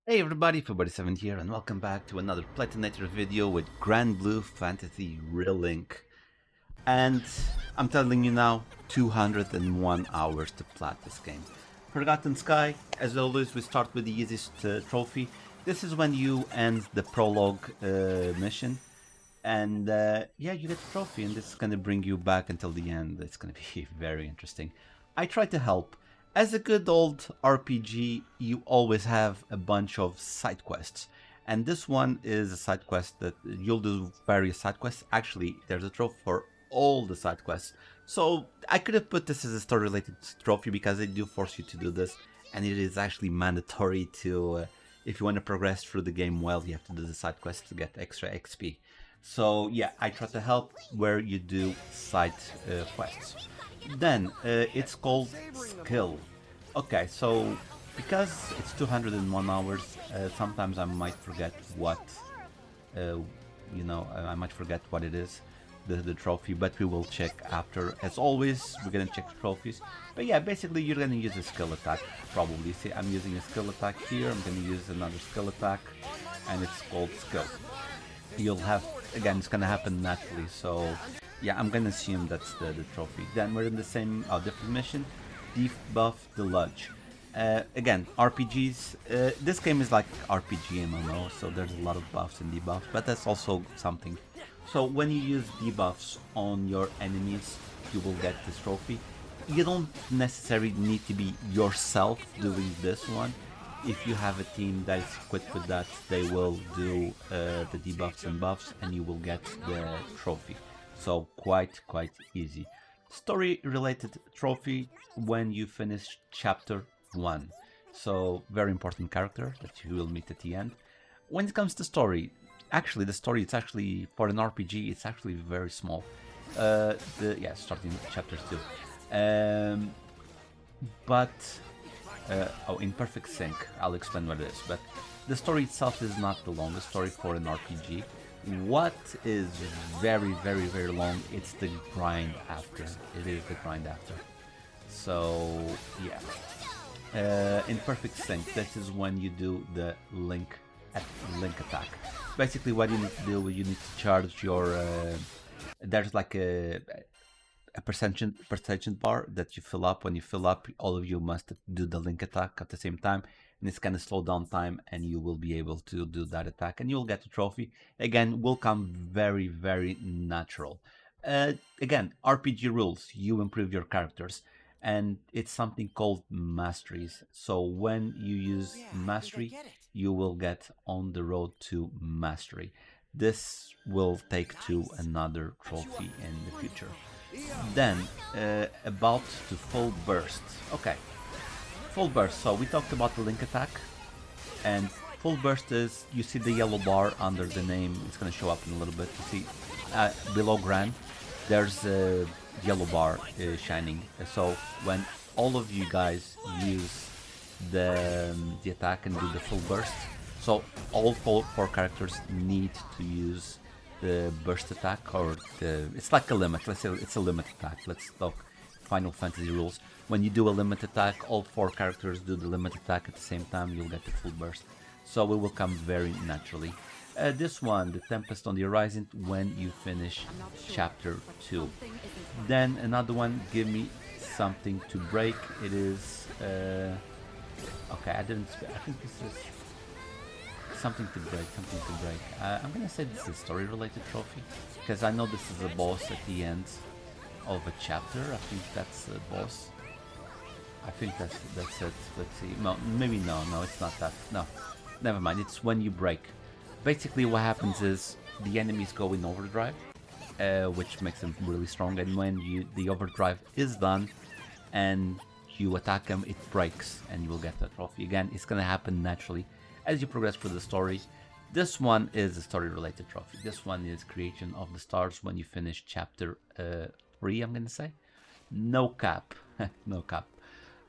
Hey everybody, February 7th here, and welcome back to another Platinator video with Granblue Fantasy Relink. And I'm telling you now, 201 hours to plat this game. Forgotten Sky, as always, we start with the easiest trophy. This is when you end the prologue mission, and yeah, you get the trophy, and this is going to bring you back until the end. It's going to be very interesting. I try to help. As a good old RPG, you always have a bunch of side quests, and this one is a side quest that you'll do various side quests. Actually, there's a trophy for all the side quests, so I could have put this as a story related trophy because they do force you to do this, and it is actually mandatory to if you want to progress through the game well, you have to do the side quests to get extra XP. So yeah, I try to help where you do side quests. Then it's called skill. Okay, so because it's 201 hours, sometimes I might forget what, uh, I might forget what it is, the trophy, but we will check after. As always, we're gonna check the trophies. But yeah, basically you're gonna use a skill attack, probably. See, I'm using a skill attack here, I'm gonna use another skill attack, and it's called skill. You'll have, again, it's gonna happen naturally, so yeah, I'm gonna assume that's the trophy. Then we're in the same different mission, debuff the Lodge. Again, RPGs, this game is like RPG MMO, so there's a lot of buffs and debuffs, but that's also something. So when you use debuffs on your enemies, you will get this trophy. You don't necessarily need to be yourself doing this one. If you have a team that is equipped with that, they will do the debuffs and buffs, and you will get the trophy. So quite easy. Story related trophy when you finish chapter 1. So very important character that you will meet at the end. When it comes to story, actually the story, it's actually for an RPG, it's actually very small. Starting with chapter 2. But in perfect sync, I'll explain what it is. But the story itself is not the longest story for an RPG. What is very long, it's the grind after. It is the grind after. So yeah, in perfect sync, this is when you do the link attack. Basically, what you need to do, you need to charge your. There's like a percentage bar that you fill up. When you fill up, all of you must do the link attack at the same time, and it's gonna slow down time, and you will be able to do that attack, and you'll get the trophy. Again, will come very natural. Again, RPG rules. You improve your characters, and it's something called masteries. So when you use mastery, you will get on the road to mastery. This will take to another trophy in the future. Then, about to full burst. Okay, full burst. So we talked about the link attack, and full burst is, you see the yellow bar under the name. It's gonna show up in a little bit. You see below Grand, there's a yellow bar shining. So when all of you guys use the attack and do the full burst, so all four characters need to use the burst attack, or it's like a limit. Let's say it's a limit attack. Let's talk Final Fantasy rules. When you do a limit attack, all four characters do the limit attack at the same time. You'll get the full burst, so it will come very naturally. This one, the Tempest on the Horizon, when you finish chapter 2. Then another one, give me something to break. It is okay. I think this is something to break. I'm gonna say this is a story related trophy, because I know this is a boss at the end of a chapter. I think that's a boss. I think that's it. Let's see. No, maybe no, it's not that. No, never mind. It's when you break. Basically, what happens is the enemies go in overdrive, which makes them really strong. And when the overdrive is done, and you attack them, it breaks, and you will get the trophy. Again, it's gonna happen naturally as you progress through the story. This one is a story related trophy. This one is Creation of the Stars when you finish chapter 3, I'm gonna say. No cap. No cap.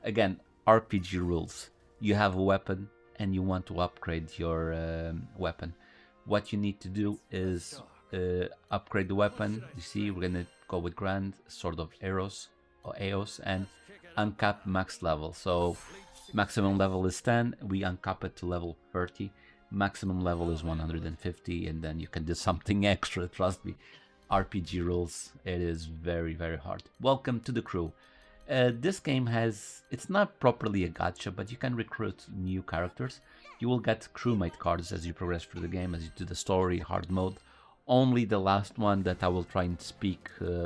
Again, RPG rules. You have a weapon and you want to upgrade your weapon. What you need to do is upgrade the weapon. You see, we're gonna go with Grand, Sword of Arrows, or Eos, and uncap max level. So Maximum level is 10. We uncap it to level 30. Maximum level is 150, and then you can do something extra, trust me. RPG rules, it is very, very hard. Welcome to the crew. This game it's not properly a gacha, but you can recruit new characters. You will get crewmate cards as you progress through the game, as you do the story, hard mode. Only the last one that I will try and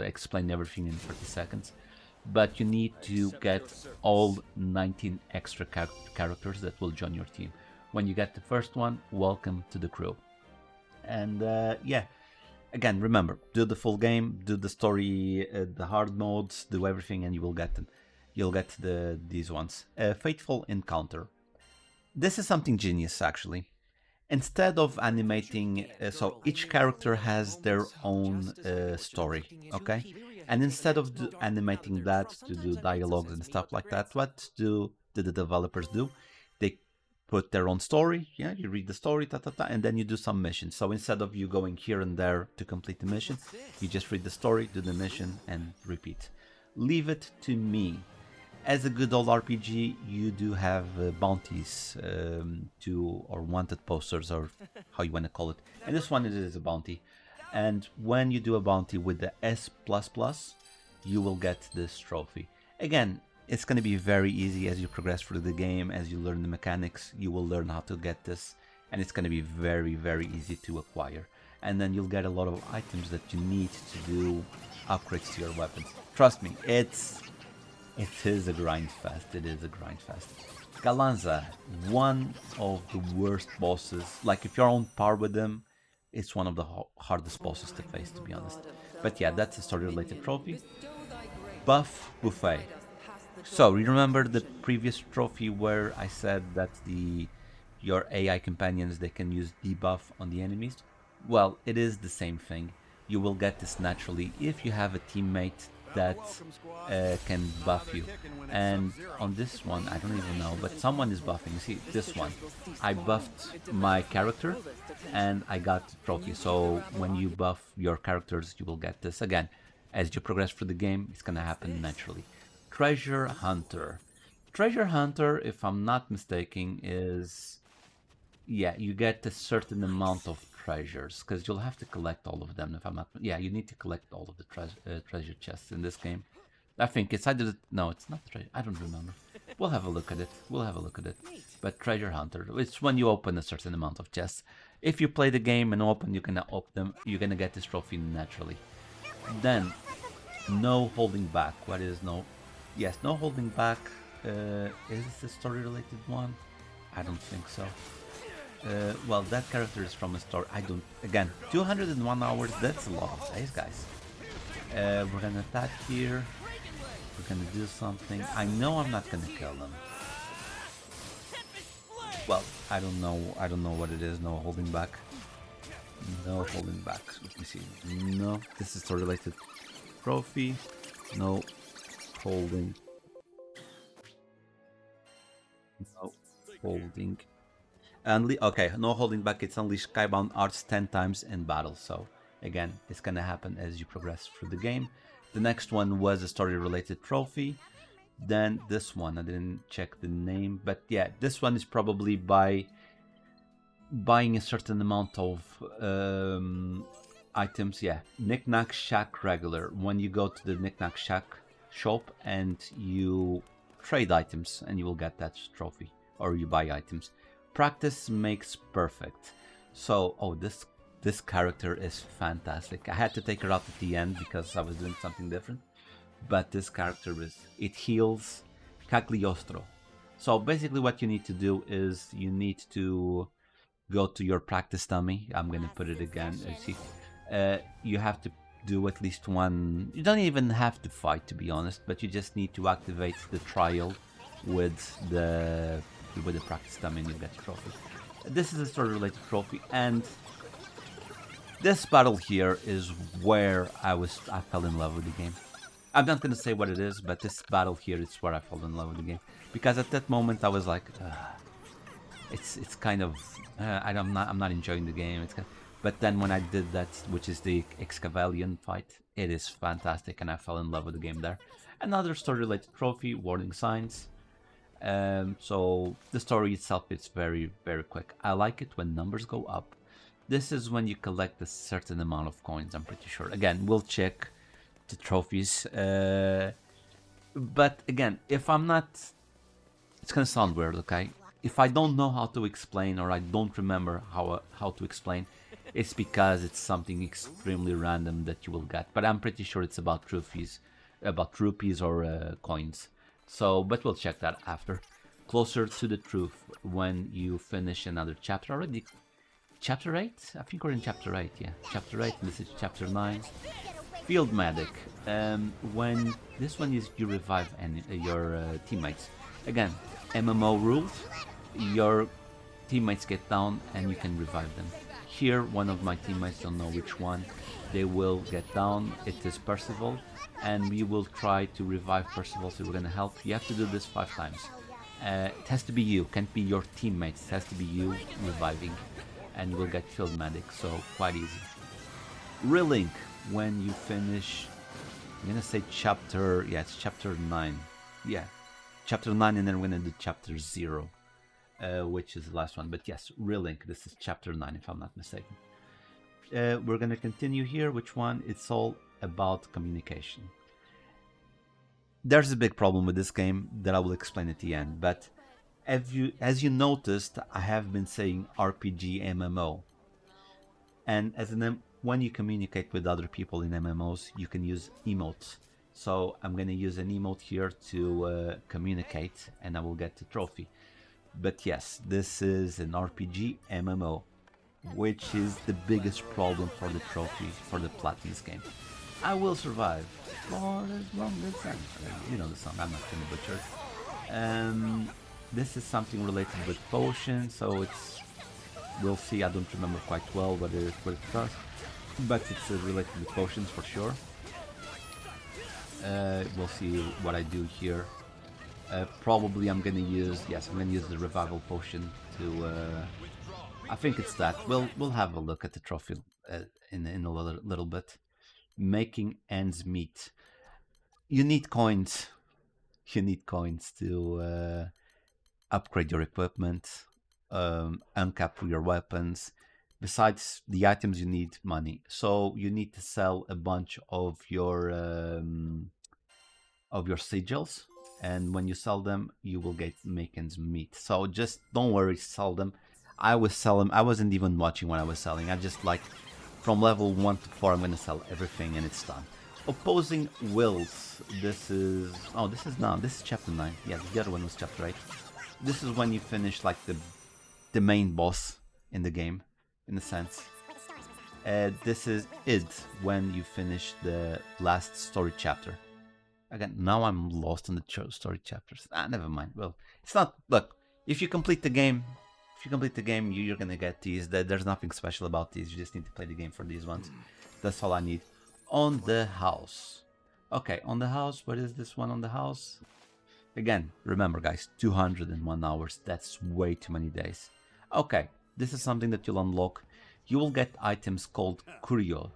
explain everything in 30 seconds. But you need to get all 19 extra characters that will join your team. When you get the first one, welcome to the crew. And yeah, again, remember, do the full game, do the story, the hard modes, do everything, and you will get them. You'll get these ones. Fateful Encounter. This is something genius, actually. Instead of animating, so each character has their own story, okay? And instead of animating that to do dialogues and stuff like that, what do the developers do? They put their own story, yeah, you read the story, and then you do some missions. So instead of you going here and there to complete the mission, you just read the story, do the mission, and repeat. Leave it to me. As a good old RPG, you do have bounties or wanted posters, or how you want to call it. And this one is a bounty. And when you do a bounty with the S++, you will get this trophy. Again, it's going to be very easy as you progress through the game, as you learn the mechanics, you will learn how to get this. And it's going to be very, very easy to acquire. And then you'll get a lot of items that you need to do upgrades to your weapons. Trust me, it is a grind fest. It is a grind fest. Galanza, one of the worst bosses. Like, if you're on par with them, it's one of the hardest bosses to face, to be honest. But yeah, that's a story-related trophy. Buff Buffet. So, you remember the previous trophy where I said that your AI companions, they can use debuff on the enemies? Well, it is the same thing. You will get this naturally if you have a teammate that can buff you. And on this one, I don't even know, but someone is buffing. See, this one, I buffed my character and I got the trophy. So when you buff your characters, you will get this. Again, as you progress through the game, it's gonna happen naturally. Treasure Hunter. Treasure Hunter, if I'm not mistaken, is, yeah, you get a certain amount of treasures, because you'll have to collect all of them. If I'm not, yeah, you need to collect all of the treasure chests in this game. I think it's either no, it's not treasure. I don't remember. We'll have a look at it. We'll have a look at it. But Treasure Hunter, it's when you open a certain amount of chests. If you play the game and open, you're gonna open them. You're gonna get this trophy naturally. Then, No Holding Back. What is no? Yes, No Holding Back. Is this a story-related one? I don't think so. Well, that character is from a story. Again, 201 hours, that's a lot of days, guys. We're gonna attack here. We're gonna do something. I know I'm not gonna kill them. Well, I don't know what it is. No Holding Back. No Holding Back. Let me see. No, this is a related trophy. No Holding. No Holding. Okay, No Holding Back. It's unleash Skybound Arts 10 times in battle. So again, it's gonna happen as you progress through the game. The next one was a story-related trophy. Then this one, I didn't check the name, but yeah, this one is probably by buying a certain amount of items. Yeah, Knick-Knack Shack Regular. When you go to the Knick-Knack Shack shop and you trade items, and you will get that trophy, or you buy items. Practice makes perfect. So, oh, this character is fantastic. I had to take her out at the end because I was doing something different. But this character it heals Cagliostro. So basically what you need to do is you need to go to your practice dummy. I'm gonna put it again. See, you have to do at least one. You don't even have to fight, to be honest, but you just need to activate the trial with the practice dummy and you get the trophy. This is a story-related trophy, and this battle here is where I fell in love with the game. I'm not gonna say what it is, but this battle here is where I fell in love with the game, because at that moment I was like, it's kind of I'm not enjoying the game. But then when I did that, which is the Excavalian fight, it is fantastic, and I fell in love with the game there. Another story-related trophy, Warning Signs. So the story itself is very, very quick. I like it when numbers go up. This is when you collect a certain amount of coins, I'm pretty sure. Again, we'll check the trophies. But again, if I'm not... It's gonna sound weird, okay? If I don't know how to explain or I don't remember how to explain, it's because it's something extremely random that you will get. But I'm pretty sure it's about rupees or coins. So, but we'll check that after. Closer to the truth when you finish another chapter already. Chapter 8? I think we're in chapter 8, yeah. Chapter 8, and this is chapter 9. Field Medic. When this one is you revive your teammates. Again, MMO rules. Your teammates get down and you can revive them. Here, one of my teammates, don't know which one, they will get down. It is Percival, and we will try to revive Percival, so we're gonna help. You have to do this 5 times. It has to be you, can't be your teammates, it has to be you reviving, and you will get Field Medic, so quite easy. Relink, when you finish, I'm gonna say chapter, yeah, it's chapter 9, yeah, chapter 9, and then we're gonna do chapter 0. Which is the last one, but yes, Relink, this is chapter 9 if I'm not mistaken. We're gonna continue here, which one? It's all about communication. There's a big problem with this game that I will explain at the end, but as you noticed, I have been saying RPG MMO, and when you communicate with other people in MMOs, you can use emotes. So I'm gonna use an emote here to communicate, and I will get the trophy. But yes, this is an RPG MMO, which is the biggest problem for the trophy for the Platinum game. I will survive for as long as you know the song, I'm not gonna butcher it. This is something related with potions, so we'll see. I don't remember quite well what it does, but it's related with potions for sure. We'll see what I do here. Probably I'm gonna use the revival potion to. I think it's that. We'll have a look at the trophy in a little bit. Making ends meet. You need coins. You need coins to upgrade your equipment, uncap your weapons. Besides the items, you need money. So you need to sell a bunch of your sigils. And when you sell them, you will get make ends meet. So just don't worry, sell them. I was selling. I wasn't even watching when I was selling. I just like from level 1 to 4, I'm gonna sell everything and it's done. Opposing wills. This is chapter 9. Yeah, the other one was chapter 8. This is when you finish like the main boss in the game, in a sense. This is id when you finish the last story chapter. Again, now I'm lost on the story chapters. Never mind. Well, it's not. Look, if you complete the game, you're gonna get these. There's nothing special about these. You just need to play the game for these ones. That's all I need. On the house. Okay, on the house. What is this one on the house? Again, remember, guys, 201 hours. That's way too many days. Okay, this is something that you'll unlock. You will get items called curio,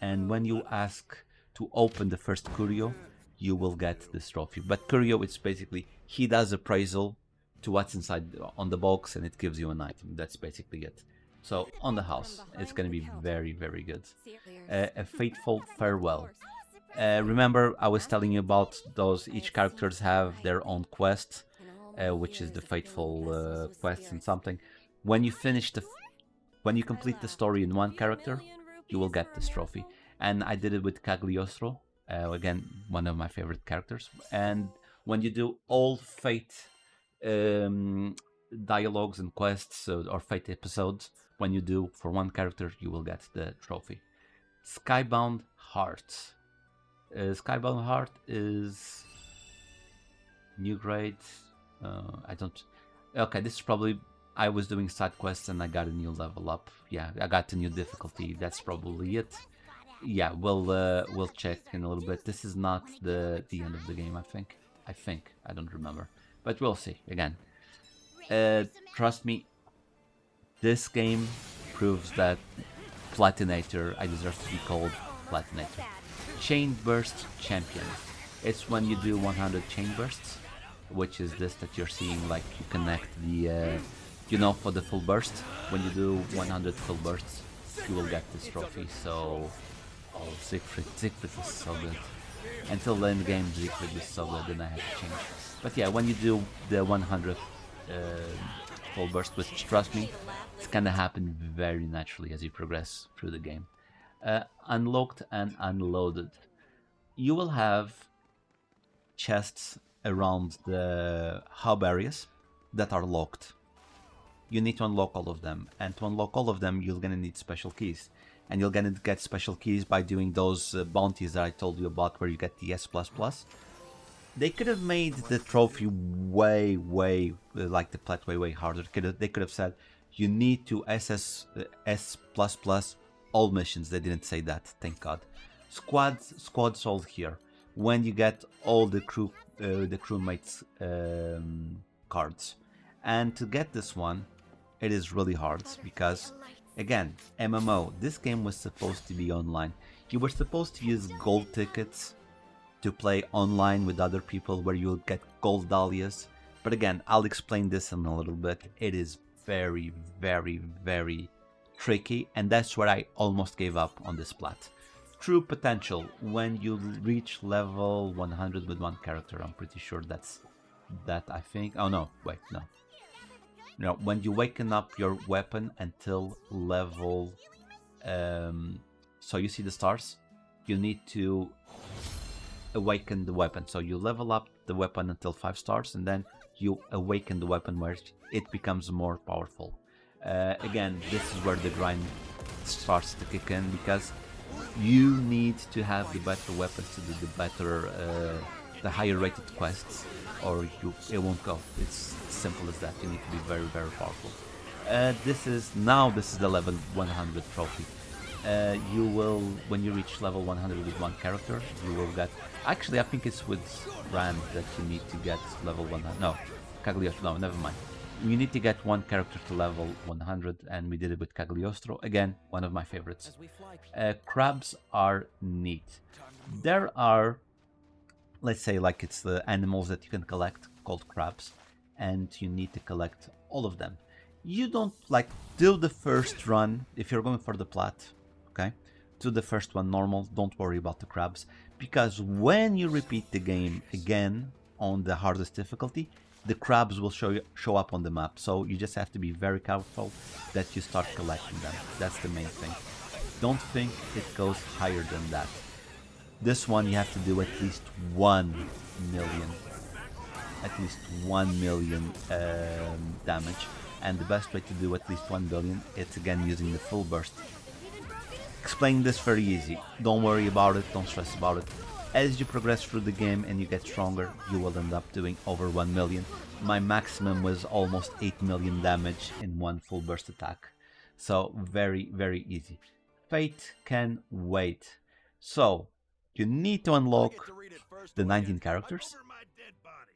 and when you ask to open the first curio, you will get this trophy. But curio, it's basically he does appraisal to what's inside on the box and it gives you an item. That's basically it. So on the house, it's going to be very, very good. A fateful farewell. Remember, I was telling you about those. Each characters have their own quest, which is the fateful quest and something. When you complete the story in one character, you will get this trophy. And I did it with Cagliostro. Again, one of my favorite characters. And when you do all fate dialogues and quests or fate episodes, when you do for one character, you will get the trophy. Skybound Heart. Skybound Heart is new grade. Okay, this is probably. I was doing side quests and I got a new level up. Yeah, I got a new difficulty. That's probably it. Yeah, we'll check in a little bit. This is not the end of the game, I think. I don't remember, but we'll see. Again, trust me, this game proves that Platinator, I deserve to be called Platinator. Chain Burst Champion. It's when you do 100 chain bursts, which is this that you're seeing. Like you connect the, you know, for the full burst. When you do 100 full bursts, you will get this trophy. So, oh, Siegfried was so good. Until the end game, Siegfried was so good, and I had to change. But yeah, when you do the 100 full burst, which trust me, it's gonna happen very naturally as you progress through the game. Unlocked and unloaded. You will have chests around the hub areas that are locked. You need to unlock all of them, and to unlock all of them you're gonna need special keys, and you're gonna get special keys by doing those bounties that I told you about where you get the S++. They could have made the trophy way like the plat way harder. They could have said you need to S++ all missions. They didn't say that, thank God. Squads all here. When you get all the crewmates cards, and to get this one, it is really hard because, again, MMO. This game was supposed to be online. You were supposed to use gold tickets to play online with other people, where you'll get gold dahlias. But again, I'll explain this in a little bit. It is very tricky, and that's where I almost gave up on this plat. True potential, when you reach level 100 with one character, I'm pretty sure that's that, I think. Oh no, wait, no. No, when you waken up your weapon until level, so you see the stars, you need to awaken the weapon. So you level up the weapon until 5 stars, and then you awaken the weapon where it becomes more powerful. Again, this is where the grind starts to kick in, because you need to have the better weapons to do the higher rated quests, or it won't go. It's simple as that. You need to be very powerful. This is the level 100 trophy. You will, when you reach level 100 with one character, you will get. Actually, I think it's with Rand that you need to get level 100. No, Cagliostro. No, never mind. You need to get one character to level 100, and we did it with Cagliostro. Again, one of my favorites. Crabs are neat. There are, let's say, like it's the animals that you can collect called crabs, and you need to collect all of them. You don't like do the first run if you're going for the plat, okay? Do the first one normal. Don't worry about the crabs, because when you repeat the game again on the hardest difficulty, the crabs will show up on the map. So you just have to be very careful that you start collecting them. That's the main thing. Don't think it goes higher than that. This one you have to do at least 1 million. At least 1 million damage. And the best way to do at least 1 billion, it's again using the full burst. Explain this very easy. Don't worry about it, don't stress about it. As you progress through the game and you get stronger, you will end up doing over 1 million. My maximum was almost 8 million damage in one full burst attack. So very easy. Fate can wait. So you need to unlock the 19 characters,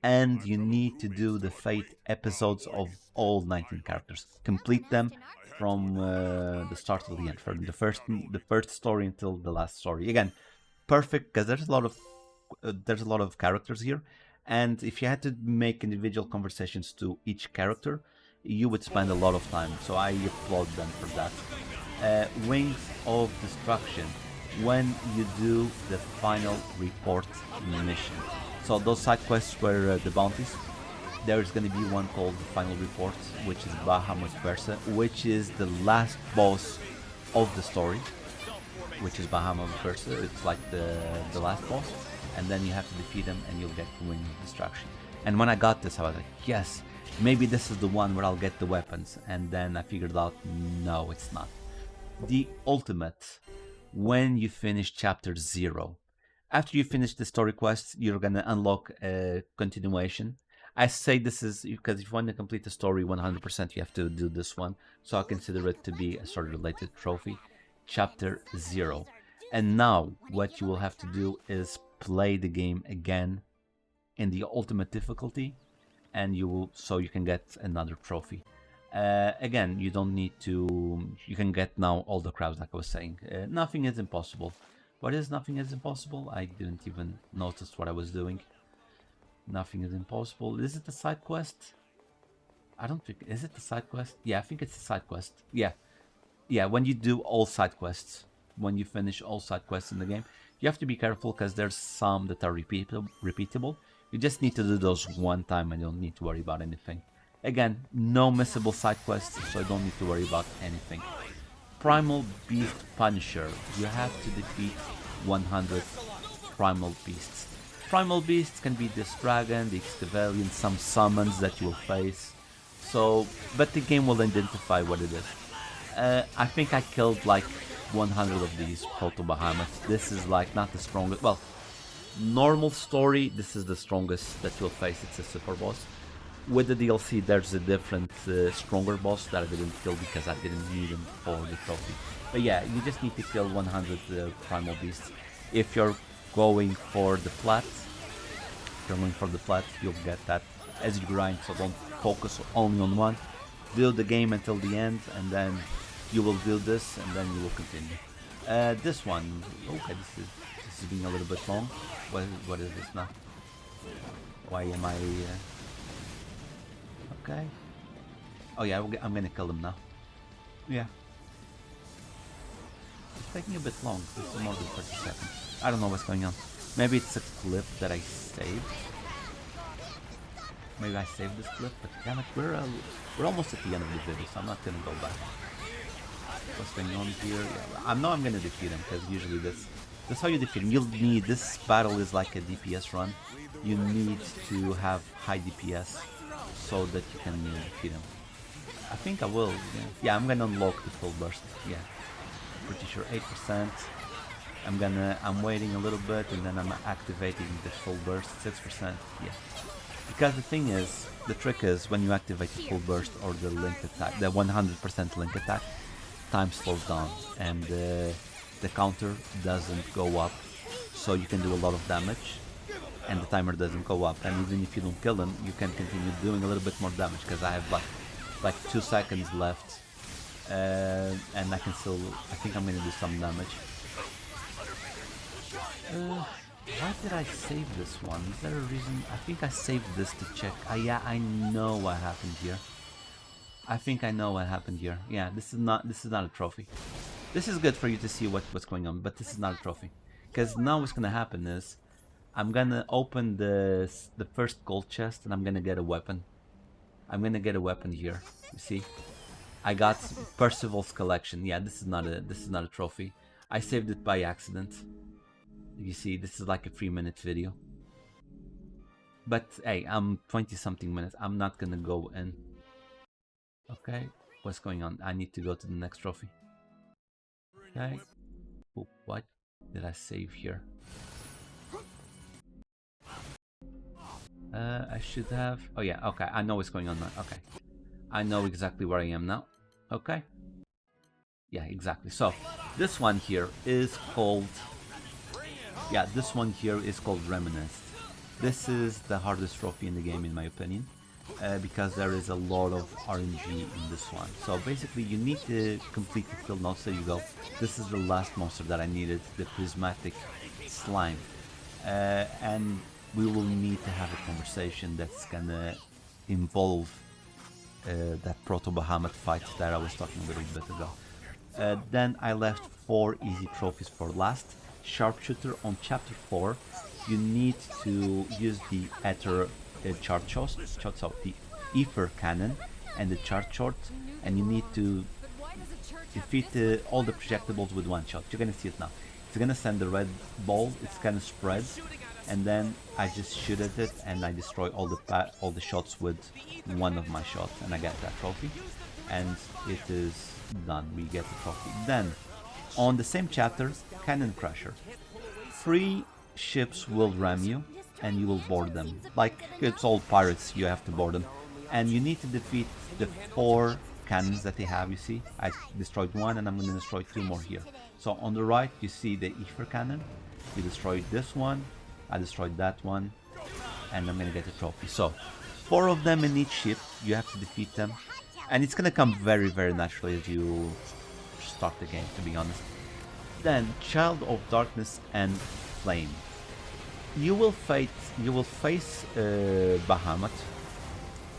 and you need to do the Fate episodes of all 19 characters. Complete them from the start to the end, from the first story until the last story. Again, perfect, because there's a lot of characters here, and if you had to make individual conversations to each character, you would spend a lot of time. So I applaud them for that. Wings of Destruction, when you do the final report mission. So those side quests were the bounties. There is going to be one called the final report, which is Bahamut Versa, which is the last boss of the story, which is Bahamut Versa. It's like the last boss, and then you have to defeat him and you'll get the Wing of Destruction. And when I got this, I was like, yes, maybe this is the one where I'll get the weapons. And then I figured out, no, it's not. The ultimate, when you finish chapter 0. After you finish the story quests, you're gonna unlock a continuation. I say this is because if you want to complete the story 100%, you have to do this one. So I consider it to be a story-related trophy. Chapter 0. And now what you will have to do is play the game again in the ultimate difficulty, and you can get another trophy. Again, you don't need to. You can get now all the crabs, like I was saying. Nothing is impossible. What is nothing is impossible? I didn't even notice what I was doing. Nothing is impossible. Is it a side quest? I don't think... Is it a side quest? Yeah, I think it's a side quest. Yeah. Yeah, when you do all side quests. When you finish all side quests in the game. You have to be careful because there's some that are repeatable. You just need to do those one time and you don't need to worry about anything. Again, no missable side quests, so you don't need to worry about anything. Primal Beast Punisher. You have to defeat 100 Primal Beasts. Primal Beasts can be this dragon, the Excavalian, some summons that you will face. So, but the game will identify what it is. I think I killed like 100 of these Proto-Behemoths. This is like not the strongest, well, normal story, this is the strongest that you'll face, it's a super boss. With the DLC there's a different stronger boss that I didn't kill because I didn't need him for the trophy. But yeah, you just need to kill 100 Primal Beasts. If you're going for the plat, you'll get that as you grind, so don't focus only on one. Do the game until the end and then you will do this and then you will continue. This one, okay, this is being a little bit long. What is this now? Why am I... Okay. Oh yeah, I'm gonna kill him now. Yeah. It's taking a bit long. This is more than 30 seconds. I don't know what's going on. Maybe it's a clip that I saved. Maybe I saved this clip, but damn it, we're almost at the end of the video, so I'm not gonna go back. What's going on here? Yeah, I know I'm gonna defeat him because usually that's how you defeat him. You'll need, this battle is like a DPS run. You need to have high DPS so that you can defeat him. I think I will. Yeah, I'm gonna unlock the full burst. Yeah, pretty sure 8%. I'm waiting a little bit and then I'm activating the full burst 6%. Yeah. Because the thing is, the trick is when you activate the full burst or the link attack, the 100% link attack, time slows down and the counter doesn't go up, so you can do a lot of damage and the timer doesn't go up, and even if you don't kill them, you can continue doing a little bit more damage because I have like 2 seconds left and I can still, I think I'm gonna do some damage. Why did I save this one? Is there a reason? I think I saved this to check. Yeah, I know what happened here. I think I know what happened here. Yeah, this is not a trophy. This is good for you to see what's going on, but this is not a trophy. Because now what's gonna happen is I'm gonna open the first gold chest and I'm gonna get a weapon. I'm gonna get a weapon here. You see? I got Percival's collection. Yeah, this is not a trophy. I saved it by accident. You see, this is like a 3-minute video. But hey, I'm 20 something minutes. I'm not gonna go in. Okay, what's going on? I need to go to the next trophy. Okay. Oh, what did I save here? I should have... Oh yeah, okay, I know what's going on now. Okay. I know exactly where I am now. Okay. Yeah, exactly. So, this one here is called... Yeah, this one here is called Reminisced. This is the hardest trophy in the game in my opinion, because there is a lot of RNG in this one. So basically you need to complete the field notes. There you go. This is the last monster that I needed, the prismatic slime. And we will need to have a conversation that's gonna involve that Proto-Behemoth fight that I was talking a little bit ago. Then I left 4 easy trophies for last. Sharpshooter on chapter 4, you need to use the Ether charge shot, so the Ether cannon and the charge shot, and you need to defeat all the projectiles with one shot. You're gonna see it now. It's gonna send the red ball, it's gonna spread, and then I just shoot at it and I destroy all the shots with one of my shots, and I get that trophy, and it is done. We get the trophy. Then on the same chapter, Cannon Crusher. 3 ships will ram you and you will board them. Like it's all pirates, you have to board them. And you need to defeat the 4 cannons that they have, you see. I destroyed 1 and I'm going to destroy 2 more here. So on the right you see the Ether cannon. You destroyed this one, I destroyed that one, and I'm going to get a trophy. So 4 of them in each ship, you have to defeat them. And it's going to come very, very naturally as you start the game, to be honest. Then Child of Darkness and Flame. you will face Bahamut,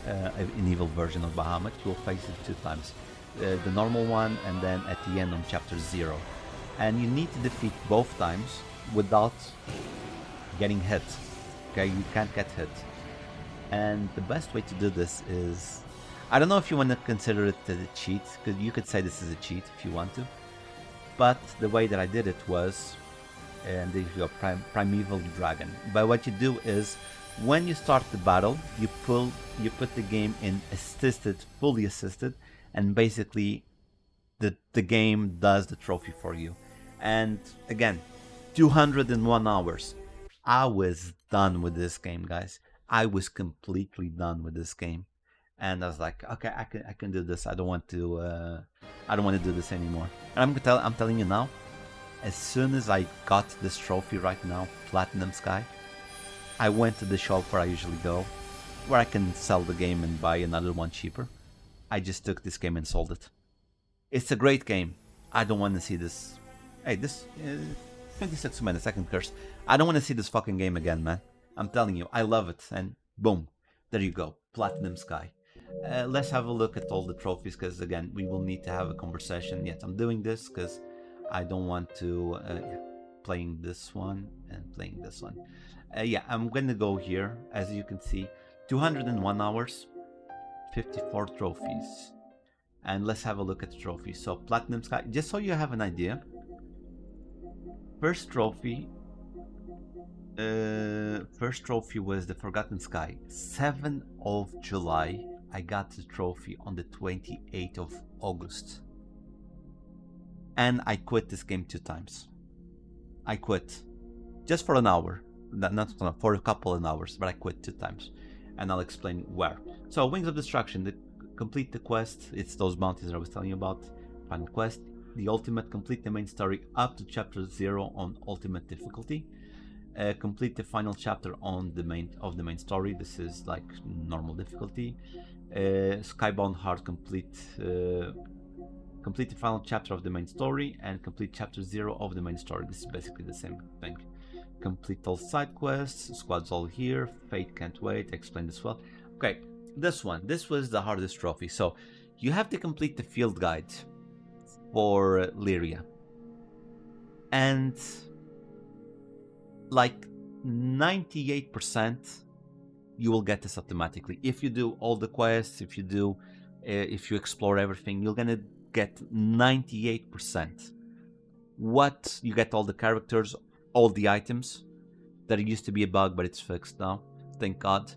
an evil version of Bahamut. You will face it 2 times, the normal one and then at the end on chapter 0, and you need to defeat both times without getting hit. Okay, you can't get hit, and the best way to do this is, I don't know if you want to consider it a cheat, because you could say this is a cheat if you want to, but the way that I did it was, and if you're primeval dragon. But what you do is, when you start the battle, you put the game in assisted, fully assisted, and basically the game does the trophy for you. And again, 201 hours. I was done with this game, guys. I was completely done with this game, and I was like, okay, I can do this. I don't want to do this anymore. And I'm telling you now, as soon as I got this trophy right now, Platinum Sky, I went to the shop where I usually go, where I can sell the game and buy another one cheaper. I just took this game and sold it. It's a great game. I don't want to see this. Hey, this 26 minutes, I can curse. I don't want to see this fucking game again, man. I'm telling you, I love it. And boom, there you go, Platinum Sky. Let's have a look at all the trophies, because again, we will need to have a conversation. Yes, I'm doing this because I don't want to playing this one and playing this one. Yeah, I'm gonna go here. As you can see, 201 hours, 54 trophies, and let's have a look at the trophies. So Platinum Sky, just so you have an idea, first trophy was the Forgotten Sky. 7th of July. I got the trophy on the 28th of August. And I quit this game 2 times. I quit. Just for an hour. Not for a couple of hours, but I quit 2 times. And I'll explain where. So, Wings of Destruction. Complete the quest. It's those bounties that I was telling you about. Final quest. The ultimate. Complete the main story up to chapter 0 on ultimate difficulty. Complete the final chapter on the main story. This is like normal difficulty. Skybound Heart. Complete the final chapter of the main story and complete chapter 0 of the main story. This is basically the same thing. Complete all side quests, squads all here, Fate Can't Wait, explain this well. Okay, this was the hardest trophy. So you have to complete the field guide for Lyria, and like 98% you will get this automatically. If you do all the quests, if you explore everything, you're gonna get 98%. What you get all the characters, all the items. That used to be a bug, but it's fixed now, thank God.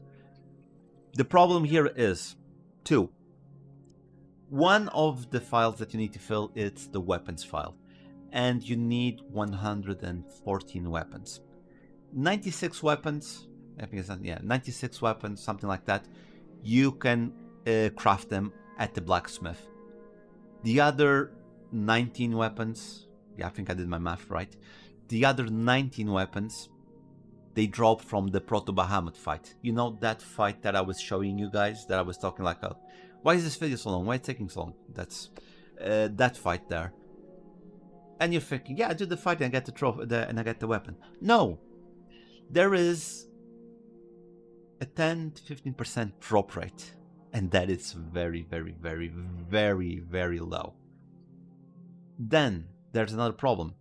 The problem here is 2. One of the files that you need to fill, it's the weapons file, and you need 114 weapons. 96 weapons, I think it's 96 weapons, something like that. You can craft them at the blacksmith. The other 19 weapons, yeah, I think I did my math right. The other 19 weapons, they drop from the Proto-Bahamut fight. You know that fight that I was showing you guys, that I was talking like, oh, why is this video so long? Why is it taking so long? That's that fight there. And you're thinking, yeah, I do the fight and I get the trophy and I get the weapon. No, there is a 10 to 15% drop rate, and that is very, very, very, very, very low. Then there's another problem.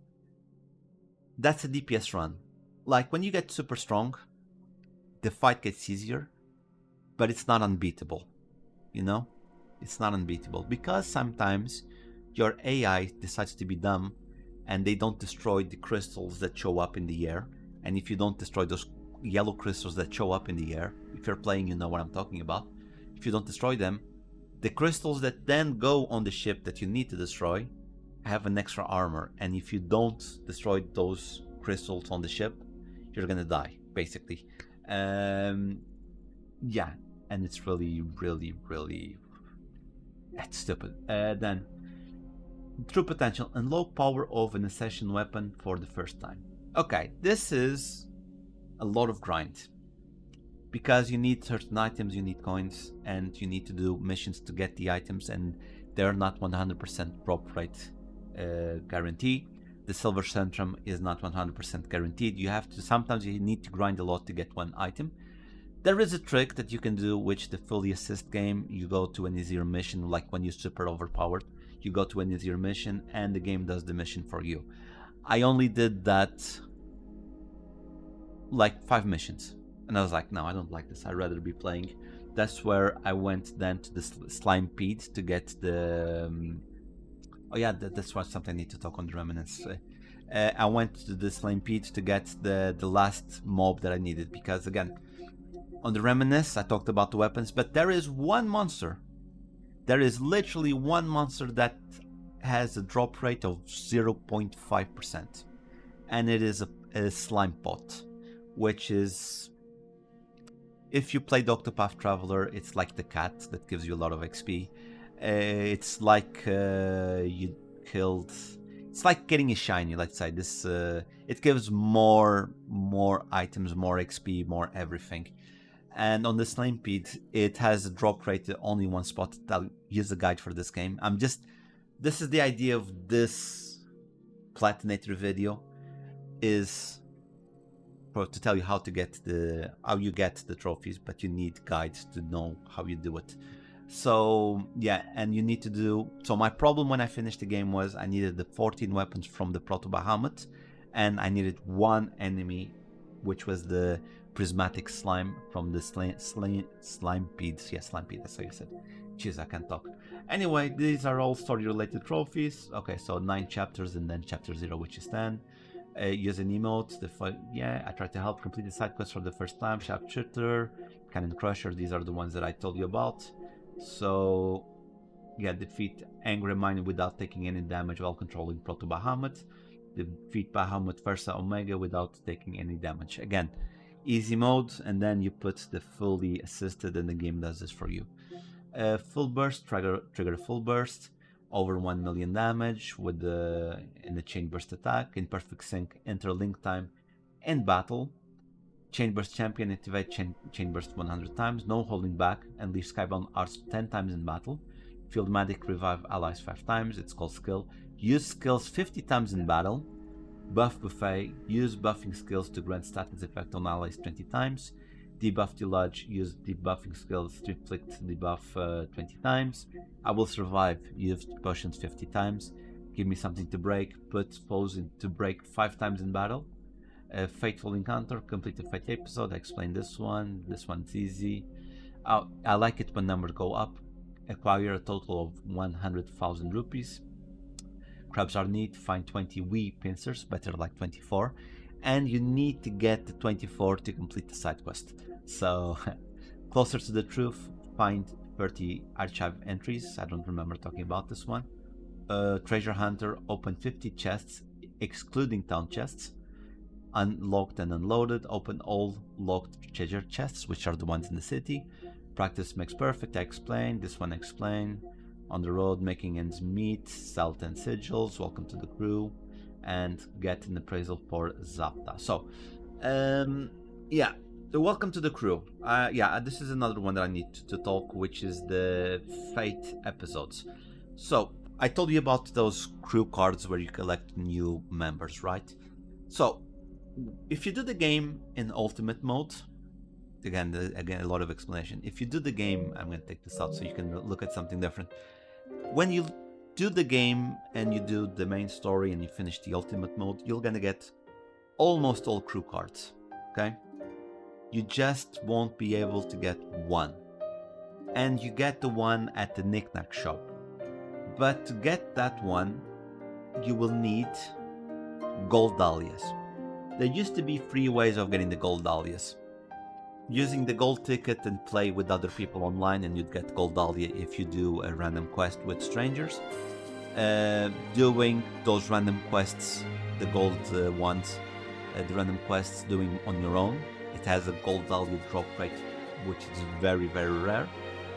That's a DPS run. Like when you get super strong, the fight gets easier, but it's not unbeatable. You know? It's not unbeatable because sometimes your AI decides to be dumb and they don't destroy the crystals that show up in the air. And if you don't destroy those yellow crystals that show up in the air, if you're playing, you know what I'm talking about. If you don't destroy them, the crystals that then go on the ship that you need to destroy have an extra armor. And if you don't destroy those crystals on the ship, you're gonna die, basically. Yeah, and it's really, really, really... It's stupid. Then, true potential and low power of an assassin weapon for the first time. Okay, this is a lot of grind. Because you need certain items, you need coins, and you need to do missions to get the items, and they're not 100% drop rate guarantee. The silver centrum is not 100% guaranteed. Sometimes you need to grind a lot to get one item. There is a trick that you can do, which the fully assist game, you go to an easier mission, like when you're super overpowered, you go to an easier mission and the game does the mission for you. I only did that like 5 missions. And I was like, no, I don't like this. I'd rather be playing. That's where I went then to the slime pit to get the... oh yeah, that's what something I need to talk on the Remnants. I went to the slime pit to get the last mob that I needed. Because again, on the Reminisce, I talked about the weapons, but there is one monster. There is literally one monster that has a drop rate of 0.5%. And it is a slime pot, which is... if you play Octopath Traveler, it's like the cat that gives you a lot of XP. It's like you killed... it's like getting a shiny, let's say. This it gives more items, more XP, more everything. And on the slime pit, it has a drop rate at only one spot. I'll use a guide for this game. This is the idea of this Platinator video, is to tell you how you get the trophies, but you need guides to know how you do it. So yeah, and you need to do... so my problem when I finished the game was I needed the 14 weapons from the Proto Bahamut, and I needed one enemy, which was the prismatic slime from the slime pit. Yeah, slime pit, that's how you said. Jeez, I can't talk. Anyway, these are all story related trophies. Okay, so 9 chapters and then chapter 0, which is 10. Use an emote. I tried to help complete the side quest for the first time. Sharpshooter, Cannon Crusher, these are the ones that I told you about. So yeah, defeat Angry Mine without taking any damage while controlling Proto Bahamut. Defeat Bahamut Versa Omega without taking any damage. Again, easy mode, and then you put the fully assisted and the game does this for you. Full burst, trigger full burst, over 1 million damage with in the chain burst attack, in perfect sync, interlink time, and battle. Chain burst champion, activate chain burst 100 times, no holding back, and leave Skybound Arts 10 times in battle. Field Medic, revive allies 5 times, it's called skill. Use skills 50 times in battle. Buff Buffet, use buffing skills to grant status effect on allies 20 times. Debuff Deluge, use debuffing skills to inflict debuff 20 times. I will survive, use potions 50 times. Give me something to break, put pose to break 5 times in battle. Fateful Encounter, complete the Fate episode, I explained this one. This one's easy. I like it when numbers go up. Acquire a total of 100,000 rupees. Crabs are neat, find 20 wee pincers, better like 24. And you need to get the 24 to complete the side quest. So, closer to the truth, find 30 archive entries. I don't remember talking about this one. Treasure Hunter, open 50 chests, excluding town chests. Unlocked and unloaded, open all locked treasure chests, which are the ones in the city. Practice makes perfect, I explained. This one I explained. On the road, making ends meet, sell 10 sigils, welcome to the crew, and get an appraisal for Zapta. So, yeah, the welcome to the crew. Yeah, this is another one that I need to talk, which is the Fate episodes. So, I told you about those crew cards where you collect new members, right? So, if you do the game in ultimate mode, again a lot of explanation. If you do the game, I'm going to take this out so you can look at something different. When you do the game and you do the main story and you finish the ultimate mode, you're going to get almost all crew cards, okay? You just won't be able to get one. And you get the one at the knickknack shop. But to get that one, you will need gold dahlias. There used to be 3 ways of getting the gold dahlias. Using the gold ticket and play with other people online, and you'd get gold dahlia if you do a random quest with strangers. Doing those random quests, the gold ones, the random quests doing on your own. It has a gold dahlia drop rate, which is very, very rare.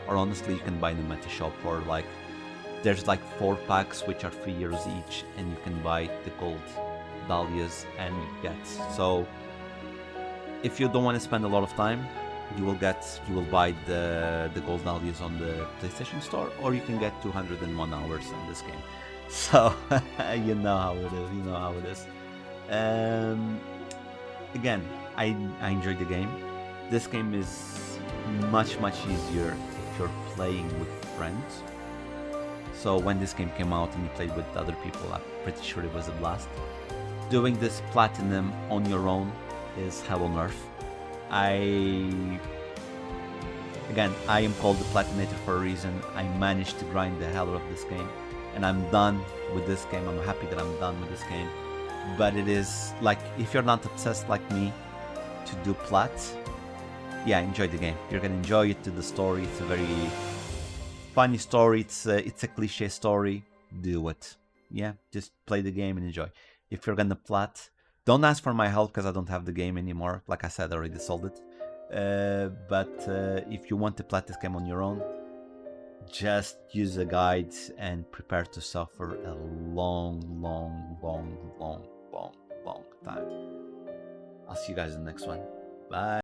Or honestly, you can buy them at the shop for like, there's like 4 packs which are €3 each, and you can buy the gold dahlias and you get. So if you don't want to spend a lot of time, you will buy the gold dahlias on the PlayStation Store, or you can get 201 hours in this game. So you know how it is. You know how it is. Um, Again, I enjoyed the game. This game is much easier if you're playing with friends. So when this game came out and you played with other people, I'm pretty sure it was a blast. Doing this platinum on your own is hell on earth. Again, I am called the Platinator for a reason. I managed to grind the hell out of this game, and I'm done with this game. I'm happy that I'm done with this game. But it is like, if you're not obsessed like me to do plats, yeah, enjoy the game. You're gonna enjoy it. To the story, it's a very funny story. It's a cliche story. Do it. Yeah, just play the game and enjoy. If you're gonna plat, don't ask for my help because I don't have the game anymore. Like I said, I already sold it. But if you want to plat this game on your own, just use a guide and prepare to suffer a long time. I'll see you guys in the next one. Bye.